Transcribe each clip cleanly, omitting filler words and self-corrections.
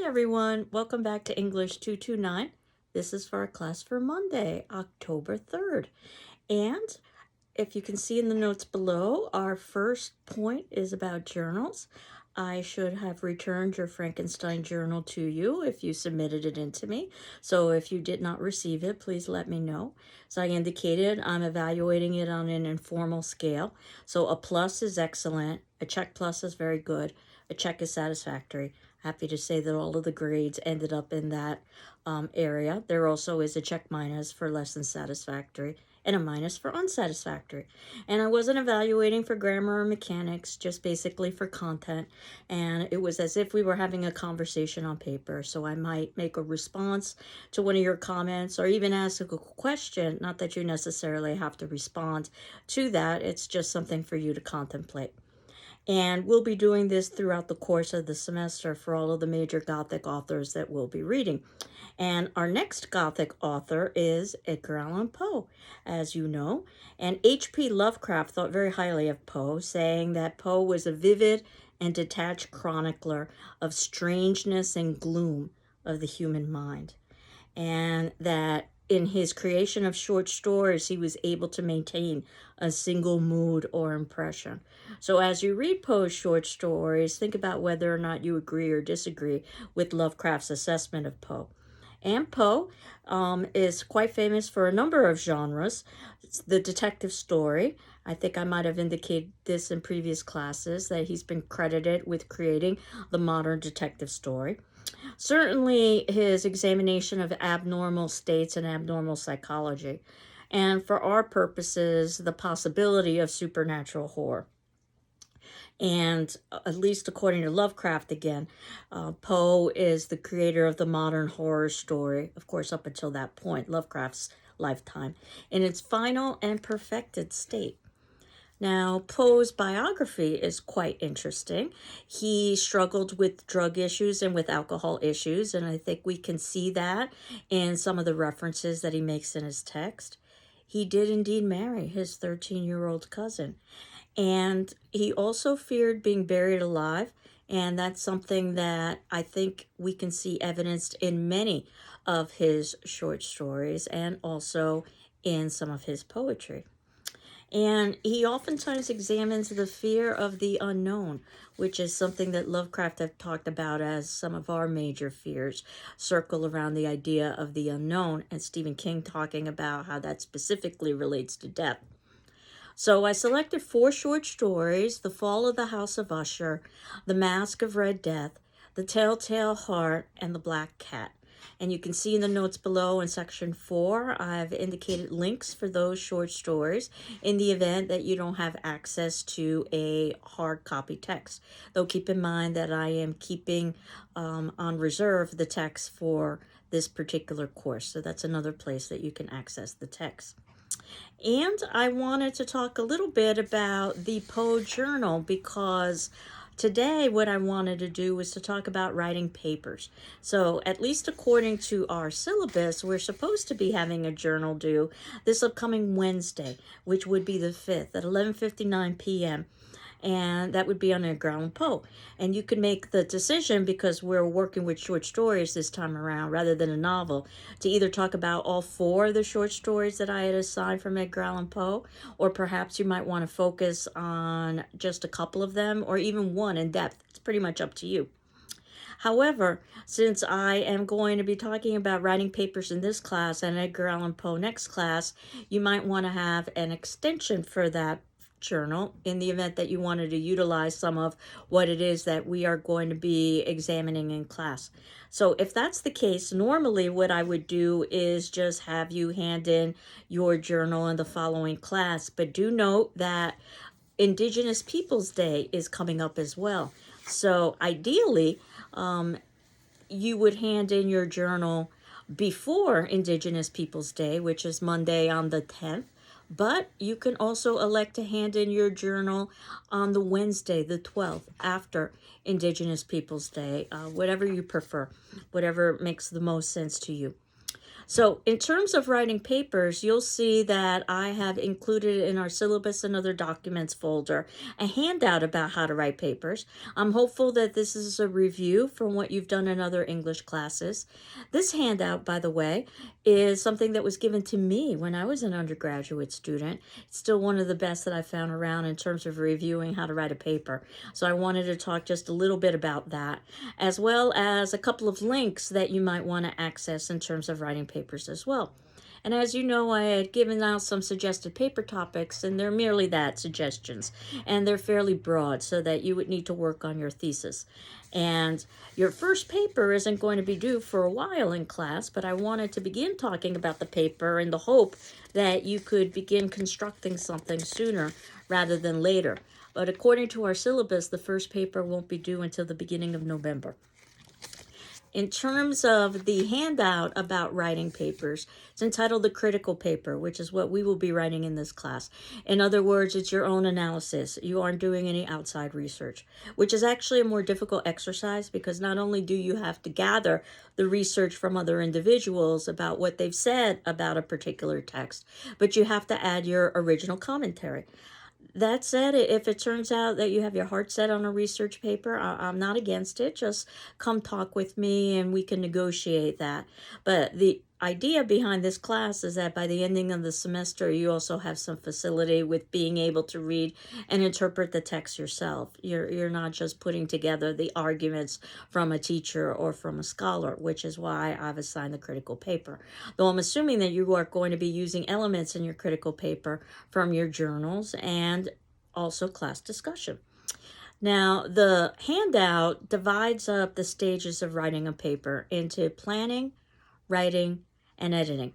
everyone, welcome back to English 229. This is for our class for Monday, October 3rd. And if you can see in the notes below, our first point is about journals. I should have returned your Frankenstein journal to you if you submitted it in to me. So if you did not receive it, please let me know. So I indicated I'm evaluating it on an informal scale. So a plus is excellent, a check plus is very good, a check is satisfactory. Happy to say that all of the grades ended up in that area. There also is a check minus for less than satisfactory and a minus for unsatisfactory. And I wasn't evaluating for grammar or mechanics, just basically for content. And it was as if we were having a conversation on paper. So I might make a response to one of your comments or even ask a question. Not that you necessarily have to respond to that. It's just something for you to contemplate. And we'll be doing this throughout the course of the semester for all of the major Gothic authors that we'll be reading. And our next Gothic author is Edgar Allan Poe, as you know. And H.P. Lovecraft thought very highly of Poe, saying that Poe was a vivid and detached chronicler of strangeness and gloom of the human mind. And that in his creation of short stories, he was able to maintain a single mood or impression. So as you read Poe's short stories, think about whether or not you agree or disagree with Lovecraft's assessment of Poe. And Poe is quite famous for a number of genres. It's the detective story. I think I might have indicated this in previous classes, that he's been credited with creating the modern detective story. Certainly his examination of abnormal states and abnormal psychology, and for our purposes, the possibility of supernatural horror. And at least according to Lovecraft again, Poe is the creator of the modern horror story, of course, up until that point, Lovecraft's lifetime, in its final and perfected state. Now, Poe's biography is quite interesting. He struggled with drug issues and with alcohol issues, and I think we can see that in some of the references that he makes in his text. He did indeed marry his 13-year-old cousin, and he also feared being buried alive, and that's something that I think we can see evidenced in many of his short stories and also in some of his poetry. And he oftentimes examines the fear of the unknown, which is something that Lovecraft have talked about as some of our major fears circle around the idea of the unknown, and Stephen King talking about how that specifically relates to death. So I selected 4 short stories: The Fall of the House of Usher, The Mask of Red Death, The Telltale Heart, and The Black Cat. And you can see in the notes below in section 4, I've indicated links for those short stories in the event that you don't have access to a hard copy text. Though keep in mind that I am keeping on reserve the text for this particular course. So that's another place that you can access the text. And I wanted to talk a little bit about the Poe Journal, because today what I wanted to do was to talk about writing papers. So at least according to our syllabus, we're supposed to be having a journal due this upcoming Wednesday, which would be the 5th at 11:59 p.m. And that would be on Edgar Allan Poe. And you can make the decision, because we're working with short stories this time around rather than a novel, to either talk about all 4 of the short stories that I had assigned from Edgar Allan Poe, or perhaps you might want to focus on just a couple of them, or even one in depth. It's pretty much up to you. However, since I am going to be talking about writing papers in this class and Edgar Allan Poe next class, you might want to have an extension for that journal in the event that you wanted to utilize some of what it is that we are going to be examining in class. So if that's the case, normally what I would do is just have you hand in your journal in the following class. But do note that Indigenous Peoples Day is coming up as well. So ideally, you would hand in your journal before Indigenous Peoples Day, which is Monday on the 10th. But you can also elect to hand in your journal on the Wednesday, the 12th, after Indigenous Peoples Day, whatever you prefer, whatever makes the most sense to you. So in terms of writing papers, you'll see that I have included in our syllabus and other documents folder a handout about how to write papers. I'm hopeful that this is a review from what you've done in other English classes. This handout, by the way, is something that was given to me when I was an undergraduate student. It's still one of the best that I found around in terms of reviewing how to write a paper. So I wanted to talk just a little bit about that, as well as a couple of links that you might want to access in terms of writing papers as well. And as you know, I had given out some suggested paper topics, and they're merely that, suggestions. And they're fairly broad so that you would need to work on your thesis. And your first paper isn't going to be due for a while in class, but I wanted to begin talking about the paper in the hope that you could begin constructing something sooner rather than later. But according to our syllabus, the first paper won't be due until the beginning of November. In terms of the handout about writing papers, it's entitled The Critical Paper, which is what we will be writing in this class. In other words, it's your own analysis. You aren't doing any outside research, which is actually a more difficult exercise because not only do you have to gather the research from other individuals about what they've said about a particular text, but you have to add your original commentary. That said, if it turns out that you have your heart set on a research paper, I'm not against it. Just come talk with me and we can negotiate that. But the idea behind this class is that by the ending of the semester, you also have some facility with being able to read and interpret the text yourself. You're not just putting together the arguments from a teacher or from a scholar, which is why I've assigned the critical paper. Though I'm assuming that you are going to be using elements in your critical paper from your journals and also class discussion. Now, the handout divides up the stages of writing a paper into planning, writing, and editing.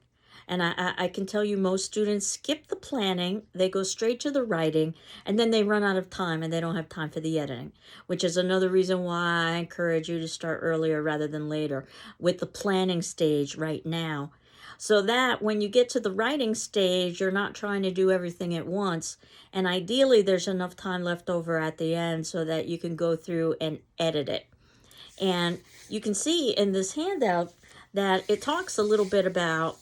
And I can tell you most students skip the planning, they go straight to the writing, and then they run out of time and they don't have time for the editing, which is another reason why I encourage you to start earlier rather than later with the planning stage right now. So that when you get to the writing stage, you're not trying to do everything at once. And ideally, there's enough time left over at the end so that you can go through and edit it. And you can see in this handout that it talks a little bit about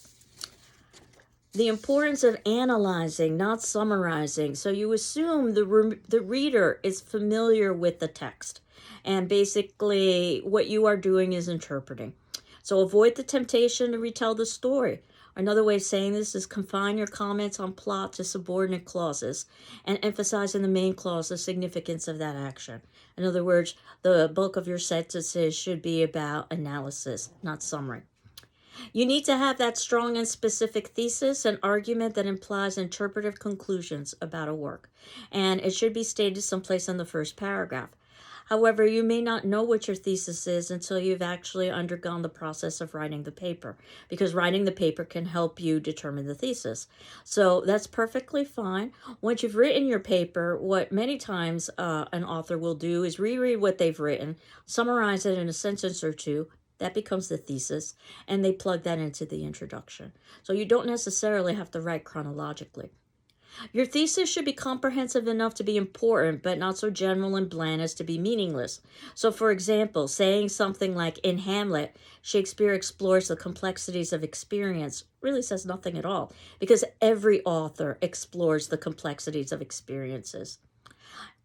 the importance of analyzing, not summarizing. So you assume the reader is familiar with the text. And basically, what you are doing is interpreting. So avoid the temptation to retell the story. Another way of saying this is confine your comments on plot to subordinate clauses and emphasize in the main clause the significance of that action. In other words, the bulk of your sentences should be about analysis, not summary. You need to have that strong and specific thesis and argument that implies interpretive conclusions about a work, and it should be stated someplace in the first paragraph. However, you may not know what your thesis is until you've actually undergone the process of writing the paper, because writing the paper can help you determine the thesis. So that's perfectly fine. Once you've written your paper, what many times an author will do is reread what they've written, summarize it in a sentence or two. That becomes the thesis, and they plug that into the introduction. So you don't necessarily have to write chronologically. Your thesis should be comprehensive enough to be important, but not so general and bland as to be meaningless. So, for example, saying something like, in Hamlet, Shakespeare explores the complexities of experience really says nothing at all, because every author explores the complexities of experiences.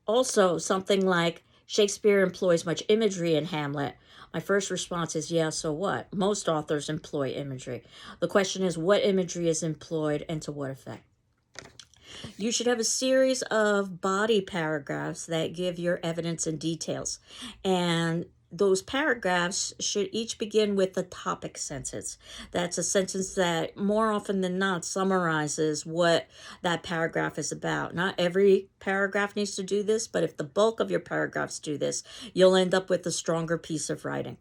Also, something like, Shakespeare employs much imagery in Hamlet. My first response is, yeah, so what? Most authors employ imagery. The question is, what imagery is employed and to what effect? You should have a series of body paragraphs that give your evidence and details. And those paragraphs should each begin with the topic sentence. That's a sentence that more often than not summarizes what that paragraph is about. Not every paragraph needs to do this, but if the bulk of your paragraphs do this, you'll end up with a stronger piece of writing.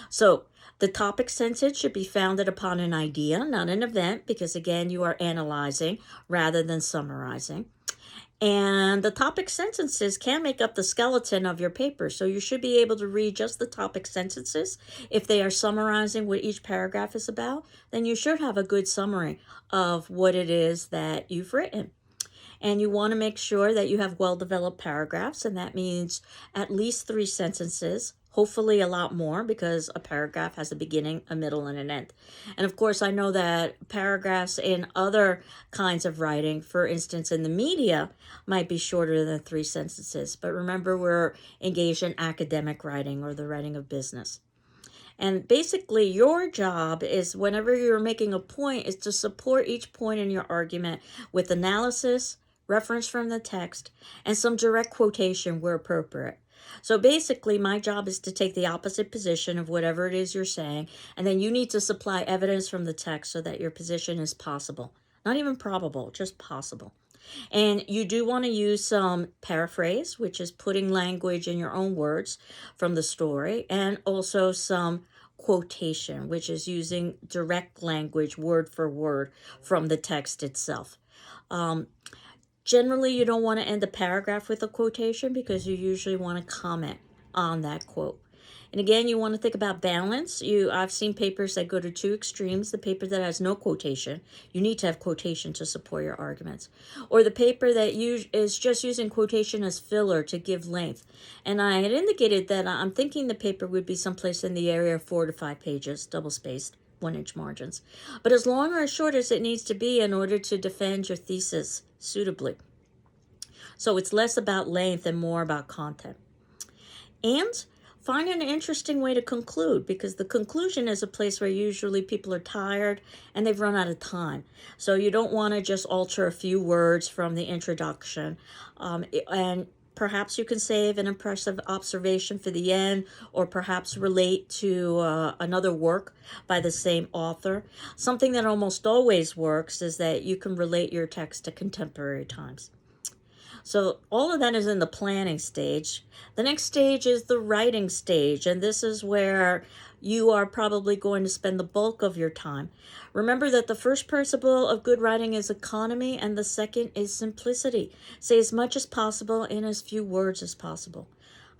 So the topic sentence should be founded upon an idea, not an event, because again, you are analyzing rather than summarizing. And the topic sentences can make up the skeleton of your paper. So you should be able to read just the topic sentences. If they are summarizing what each paragraph is about, then you should have a good summary of what it is that you've written. And you want to make sure that you have well-developed paragraphs, and that means at least 3 sentences hopefully a lot more, because a paragraph has a beginning, a middle, and an end. And of course, I know that paragraphs in other kinds of writing, for instance, in the media, might be shorter than 3 sentences. But remember, we're engaged in academic writing or the writing of business. And basically, your job is, whenever you're making a point, is to support each point in your argument with analysis, reference from the text, and some direct quotation where appropriate. So basically, my job is to take the opposite position of whatever it is you're saying, and then you need to supply evidence from the text so that your position is possible. Not even probable, just possible. And you do want to use some paraphrase, which is putting language in your own words from the story, and also some quotation, which is using direct language word for word from the text itself. Generally, you don't want to end a paragraph with a quotation because you usually want to comment on that quote. And again, you want to think about balance. I've seen papers that go to 2 extremes. The paper that has no quotation, you need to have quotation to support your arguments. Or the paper that is just using quotation as filler to give length. And I had indicated that I'm thinking the paper would be someplace in the area of 4 to 5 pages, double-spaced, 1-inch margins. But as long or as short as it needs to be in order to defend your thesis suitably. So it's less about length and more about content. And find an interesting way to conclude, because the conclusion is a place where usually people are tired and they've run out of time. So you don't want to just alter a few words from the introduction. And perhaps you can save an impressive observation for the end, or perhaps relate to another work by the same author. Something that almost always works is that you can relate your text to contemporary times. So all of that is in the planning stage. The next stage is the writing stage, and this is where you are probably going to spend the bulk of your time. Remember that the first principle of good writing is economy, and the second is simplicity. Say as much as possible in as few words as possible.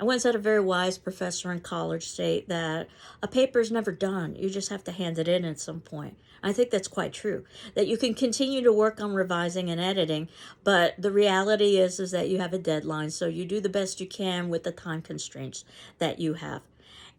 I once had a very wise professor in college say that a paper is never done. You just have to hand it in at some point. I think that's quite true, that you can continue to work on revising and editing, but the reality is that you have a deadline, so you do the best you can with the time constraints that you have.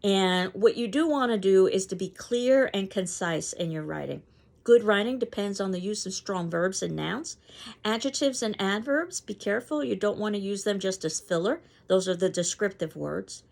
And what you do want to do is to be clear and concise in your writing. Good writing depends on the use of strong verbs and nouns. Adjectives and adverbs, be careful. You don't want to use them just as filler. Those are the descriptive words.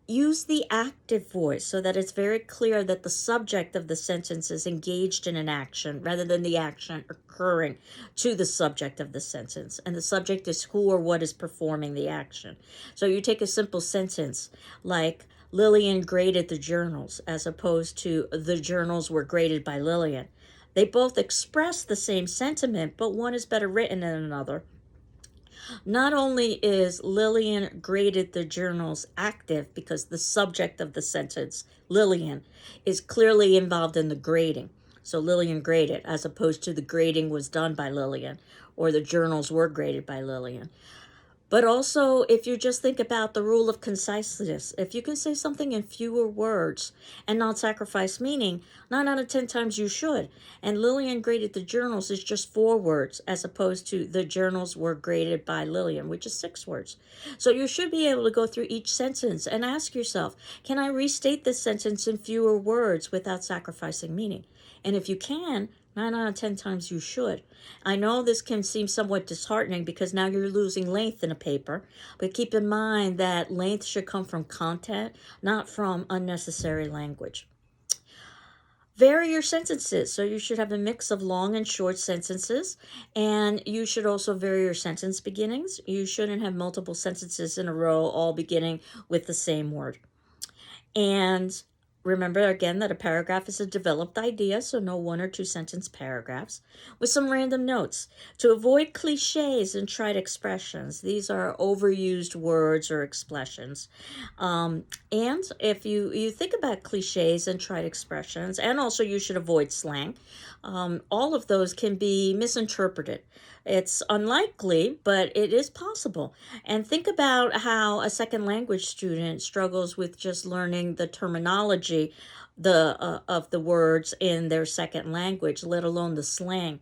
Use the active voice so that it's very clear that the subject of the sentence is engaged in an action rather than the action occurring to the subject of the sentence. And the subject is who or what is performing the action. So you take a simple sentence like, Lillian graded the journals, as opposed to the journals were graded by Lillian. They both express the same sentiment, but one is better written than another. Not only is Lillian graded the journals active because the subject of the sentence, Lillian, is clearly involved in the grading. So Lillian graded, as opposed to the grading was done by Lillian, or the journals were graded by Lillian. But also, if you just think about the rule of conciseness, if you can say something in fewer words and not sacrifice meaning, 9 out of 10 times you should. And Lillian graded the journals is just 4 words, as opposed to the journals were graded by Lillian, which is 6 words. So you should be able to go through each sentence and ask yourself, can I restate this sentence in fewer words without sacrificing meaning? And if you can, 9 out of 10 times you should. I know this can seem somewhat disheartening because now you're losing length in a paper, but keep in mind that length should come from content, not from unnecessary language. Vary your sentences. So you should have a mix of long and short sentences, and you should also vary your sentence beginnings. You shouldn't have multiple sentences in a row all beginning with the same word. And remember again that a paragraph is a developed idea, so no 1 or 2 sentence paragraphs, with some random notes. To avoid cliches and trite expressions, these are overused words or expressions. And if you think about cliches and trite expressions, and also you should avoid slang, all of those can be misinterpreted. It's unlikely, but it is possible. And think about how a second language student struggles with just learning the terminology of the words in their second language, let alone the slang.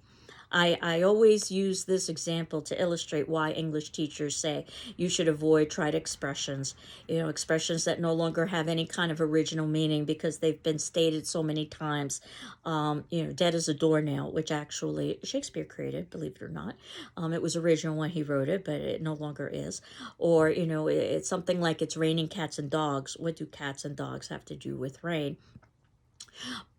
I always use this example to illustrate why English teachers say you should avoid trite expressions, expressions that no longer have any kind of original meaning because they've been stated so many times. Dead as a doornail, which actually Shakespeare created, believe it or not. It was original when he wrote it, but it no longer is. Or, it's something like it's raining cats and dogs. What do cats and dogs have to do with rain?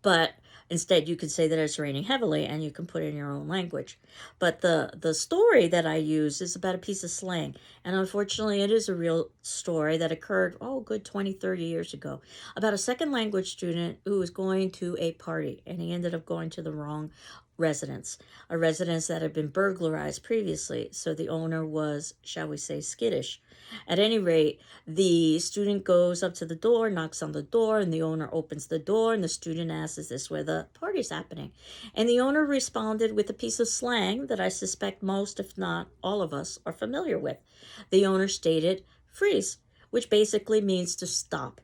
But instead, you could say that it's raining heavily, and you can put it in your own language. But the story that I use is about a piece of slang. And unfortunately, it is a real story that occurred, good 20, 30 years ago, about a second language student who was going to a party, and he ended up going to the wrong residence, a residence that had been burglarized previously. So the owner was, shall we say, skittish. At any rate, the student goes up to the door, knocks on the door, and the owner opens the door, and the student asks, is this where the party's happening? And the owner responded with a piece of slang that I suspect most, if not all of us, are familiar with. The owner stated, freeze, which basically means to stop.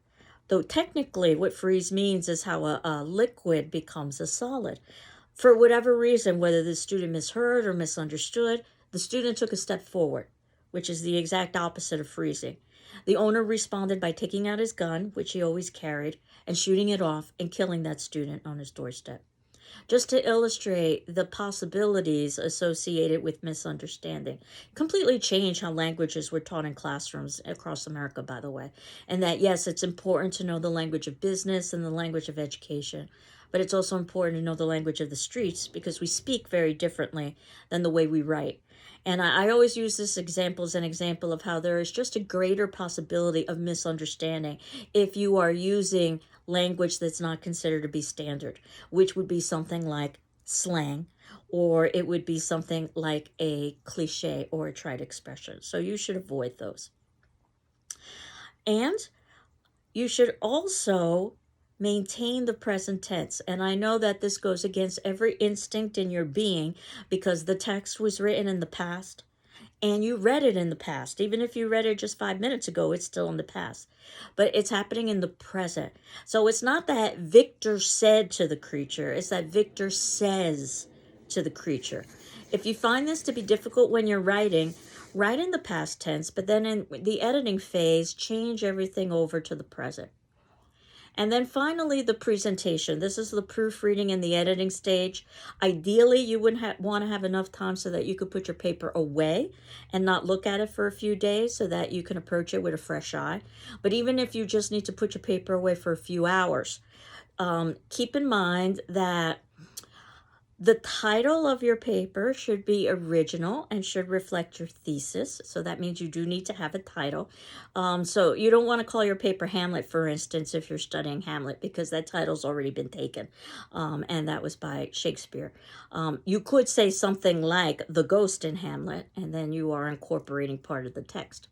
Though technically what freeze means is how a liquid becomes a solid. For whatever reason, whether the student misheard or misunderstood, the student took a step forward, which is the exact opposite of freezing. The owner responded by taking out his gun, which he always carried, and shooting it off and killing that student on his doorstep. Just to illustrate the possibilities associated with misunderstanding. Completely changed how languages were taught in classrooms across America, by the way. And that, yes, it's important to know the language of business and the language of education. But it's also important to know the language of the streets because we speak very differently than the way we write. And I always use this example as an example of how there is just a greater possibility of misunderstanding if you are using language that's not considered to be standard, which would be something like slang, or it would be something like a cliche or a trite expression. So you should avoid those. And you should also maintain the present tense. And I know that this goes against every instinct in your being because the text was written in the past and you read it in the past. Even if you read it just 5 minutes ago, it's still in the past. But it's happening in the present. So it's not that Victor said to the creature, it's that Victor says to the creature. If you find this to be difficult when you're writing, write in the past tense, but then in the editing phase, change everything over to the present. And then finally, the presentation. This is the proofreading and the editing stage. Ideally, you wouldn't want to have enough time so that you could put your paper away and not look at it for a few days so that you can approach it with a fresh eye. But even if you just need to put your paper away for a few hours, keep in mind that the title of your paper should be original and should reflect your thesis. So that means you do need to have a title. So you don't want to call your paper Hamlet, for instance, if you're studying Hamlet, because that title's already been taken. And that was by Shakespeare. You could say something like The Ghost in Hamlet, and then you are incorporating part of the text.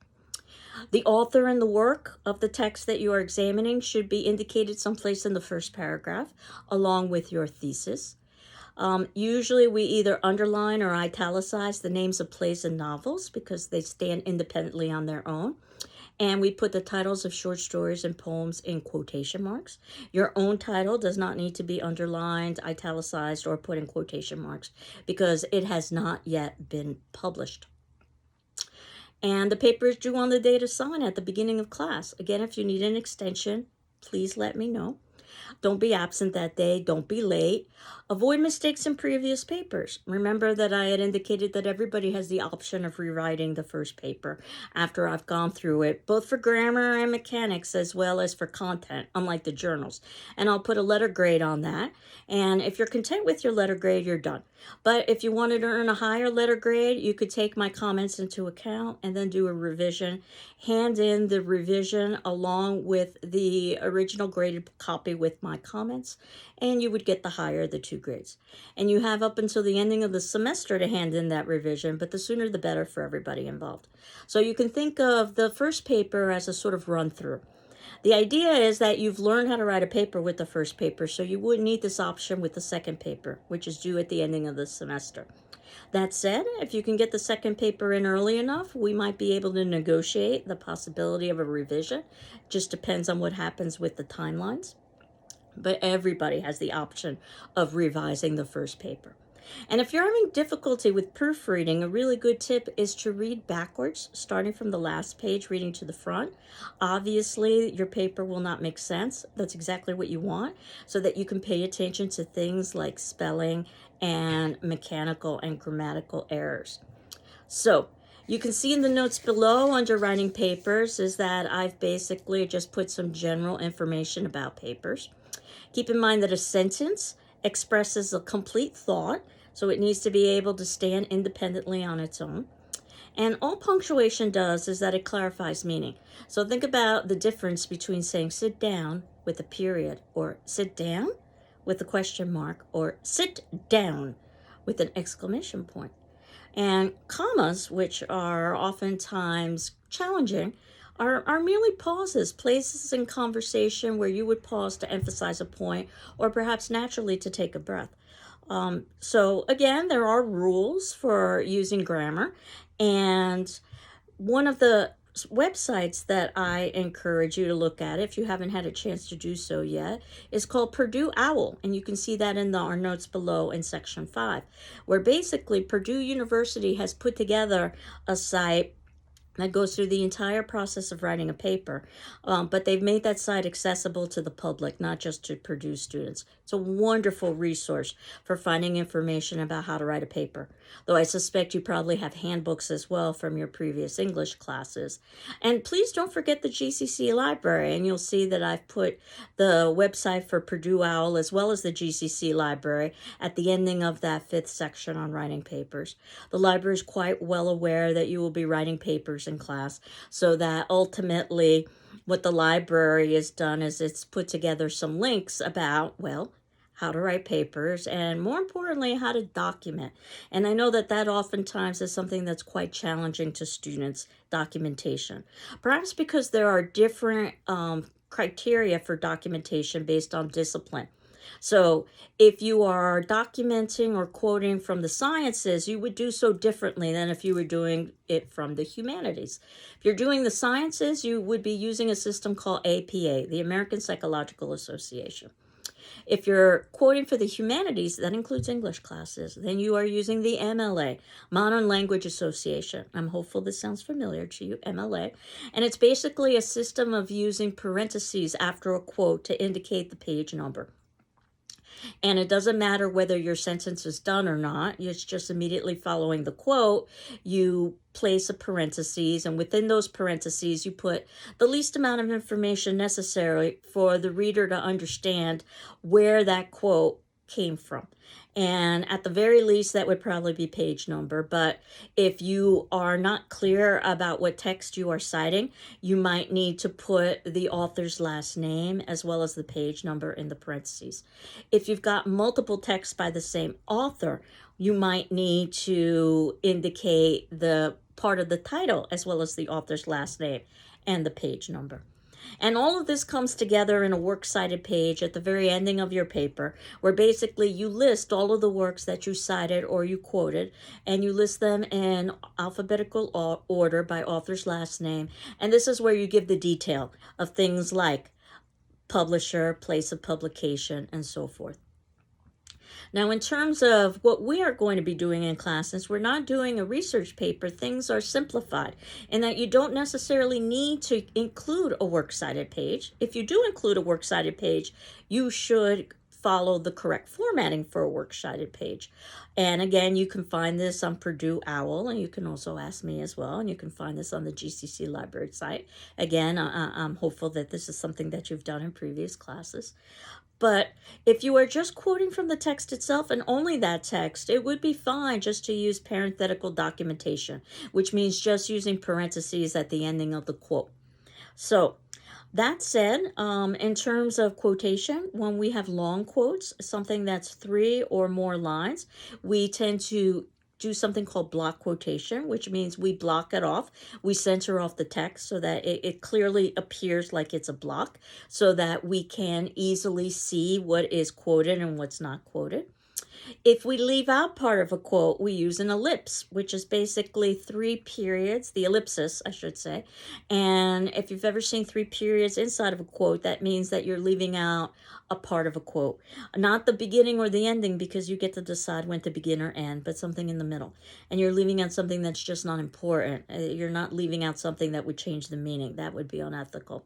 The author and the work of the text that you are examining should be indicated someplace in the first paragraph, along with your thesis. Usually we either underline or italicize the names of plays and novels because they stand independently on their own. And we put the titles of short stories and poems in quotation marks. Your own title does not need to be underlined, italicized, or put in quotation marks because it has not yet been published. And the paper is due on the date of sign at the beginning of class. Again, if you need an extension, please let me know. Don't be absent that day. Don't be late. Avoid mistakes in previous papers. Remember that I had indicated that everybody has the option of rewriting the first paper after I've gone through it, both for grammar and mechanics as well as for content, unlike the journals. And I'll put a letter grade on that. And if you're content with your letter grade, you're done. But if you wanted to earn a higher letter grade, you could take my comments into account and then do a revision. Hand in the revision along with the original graded copy with my comments, and you would get the higher of the 2 grades. And you have up until the ending of the semester to hand in that revision, but the sooner the better for everybody involved. So you can think of the first paper as a sort of run through. The idea is that you've learned how to write a paper with the first paper, so you wouldn't need this option with the second paper, which is due at the ending of the semester. That said, if you can get the second paper in early enough, we might be able to negotiate the possibility of a revision. Just depends on what happens with the timelines. But everybody has the option of revising the first paper. And if you're having difficulty with proofreading, a really good tip is to read backwards, starting from the last page, reading to the front. Obviously, your paper will not make sense. That's exactly what you want, so that you can pay attention to things like spelling and mechanical and grammatical errors. So, you can see in the notes below under writing papers is that I've basically just put some general information about papers. Keep in mind that a sentence expresses a complete thought, so it needs to be able to stand independently on its own. And all punctuation does is that it clarifies meaning. So think about the difference between saying sit down with a period, or sit down with a question mark, or sit down with an exclamation point. And commas, which are oftentimes challenging, are merely pauses, places in conversation where you would pause to emphasize a point or perhaps naturally to take a breath. So again, there are rules for using grammar, and one of the websites that I encourage you to look at, if you haven't had a chance to do so yet, is called Purdue Owl, and you can see that in our notes below in section 5, where basically Purdue University has put together a site that goes through the entire process of writing a paper, but they've made that site accessible to the public, not just to Purdue students. It's a wonderful resource for finding information about how to write a paper, though I suspect you probably have handbooks as well from your previous English classes. And please don't forget the GCC Library, and you'll see that I've put the website for Purdue Owl as well as the GCC Library at the ending of that 5th section on writing papers. The library is quite well aware that you will be writing papers in class, so that ultimately what the library has done is it's put together some links about, well, how to write papers, and more importantly, how to document. And I know that oftentimes is something that's quite challenging to students, documentation. Perhaps because there are different criteria for documentation based on discipline. So if you are documenting or quoting from the sciences, you would do so differently than if you were doing it from the humanities. If you're doing the sciences, you would be using a system called APA, the American Psychological Association. If you're quoting for the humanities, that includes English classes, then you are using the MLA, Modern Language Association. I'm hopeful this sounds familiar to you, MLA. And it's basically a system of using parentheses after a quote to indicate the page number. And it doesn't matter whether your sentence is done or not. It's just immediately following the quote, you place a parentheses, and within those parentheses, you put the least amount of information necessary for the reader to understand where that quote came from. And at the very least, that would probably be page number. But if you are not clear about what text you are citing, you might need to put the author's last name as well as the page number in the parentheses. If you've got multiple texts by the same author, you might need to indicate the part of the title as well as the author's last name and the page number. And all of this comes together in a works cited page at the very ending of your paper, where basically you list all of the works that you cited or you quoted, and you list them in alphabetical order by author's last name. And this is where you give the detail of things like publisher, place of publication, and so forth. Now, in terms of what we are going to be doing in class, since we're not doing a research paper, things are simplified in that you don't necessarily need to include a works cited page. If you do include a works cited page, you should follow the correct formatting for a works cited page. And again, you can find this on Purdue Owl, and you can also ask me as well, and you can find this on the GCC Library site. Again, I'm hopeful that this is something that you've done in previous classes. But if you are just quoting from the text itself and only that text, it would be fine just to use parenthetical documentation, which means just using parentheses at the ending of the quote. So that said, in terms of quotation, when we have long quotes, something that's 3 or more lines, we tend to do something called block quotation, which means we block it off. We center off the text so that it clearly appears like it's a block, so that we can easily see what is quoted and what's not quoted. If we leave out part of a quote, we use an ellipse, which is basically 3 periods, the ellipsis, I should say. And if you've ever seen 3 periods inside of a quote, that means that you're leaving out a part of a quote. Not the beginning or the ending, because you get to decide when to begin or end, but something in the middle. And you're leaving out something that's just not important. You're not leaving out something that would change the meaning. That would be unethical.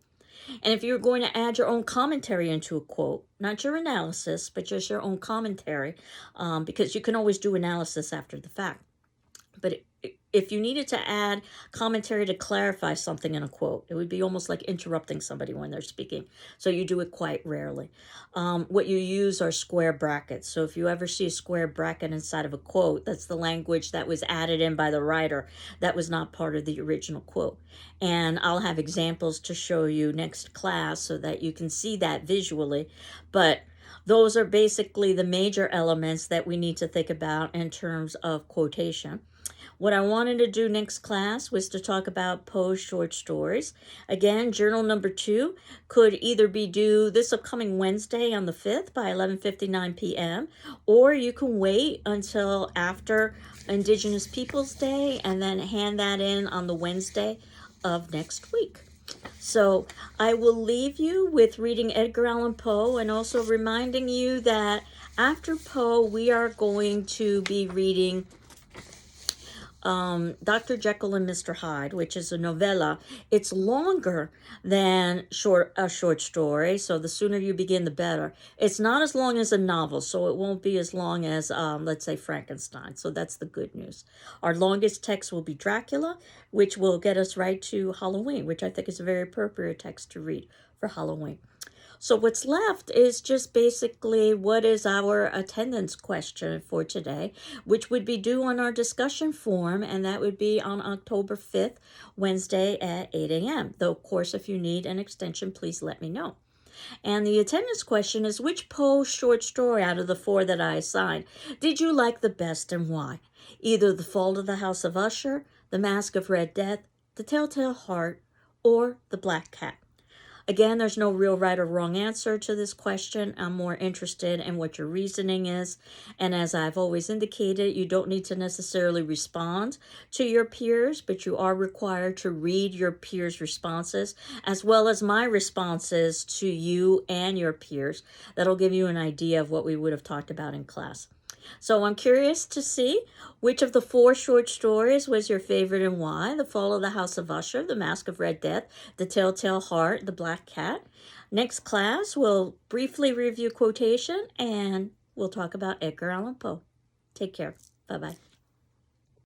And if you're going to add your own commentary into a quote, not your analysis, but just your own commentary, because you can always do analysis after the fact. But if you needed to add commentary to clarify something in a quote, it would be almost like interrupting somebody when they're speaking. So you do it quite rarely. What you use are square brackets. So if you ever see a square bracket inside of a quote, that's the language that was added in by the writer. That was not part of the original quote. And I'll have examples to show you next class so that you can see that visually. But those are basically the major elements that we need to think about in terms of quotation. What I wanted to do next class was to talk about Poe's short stories. Again, journal number 2 could either be due this upcoming Wednesday on the 5th by 11:59 p.m. or you can wait until after Indigenous Peoples Day and then hand that in on the Wednesday of next week. So I will leave you with reading Edgar Allan Poe and also reminding you that after Poe, we are going to be reading Dr. Jekyll and Mr Hyde, which is a novella. It's longer than a short story, so the sooner you begin, the better. It's not as long as a novel, so it won't be as long as, let's say, Frankenstein. So that's the good news. Our longest text will be Dracula, which will get us right to Halloween, which I think is a very appropriate text to read for Halloween. So what's left is just basically what is our attendance question for today, which would be due on our discussion form, and that would be on October 5th, Wednesday at 8 a.m. Though, of course, if you need an extension, please let me know. And the attendance question is, which Poe short story out of the 4 that I assigned did you like the best and why? Either The Fall of the House of Usher, The Mask of Red Death, The Telltale Heart, or The Black Cat. Again, there's no real right or wrong answer to this question. I'm more interested in what your reasoning is. And as I've always indicated, you don't need to necessarily respond to your peers, but you are required to read your peers' responses, as well as my responses to you and your peers. That'll give you an idea of what we would have talked about in class. So I'm curious to see which of the 4 short stories was your favorite and why. The Fall of the House of Usher, The Mask of Red Death, The Telltale Heart, The Black Cat. Next class, we'll briefly review quotation and we'll talk about Edgar Allan Poe. Take care. Bye-bye.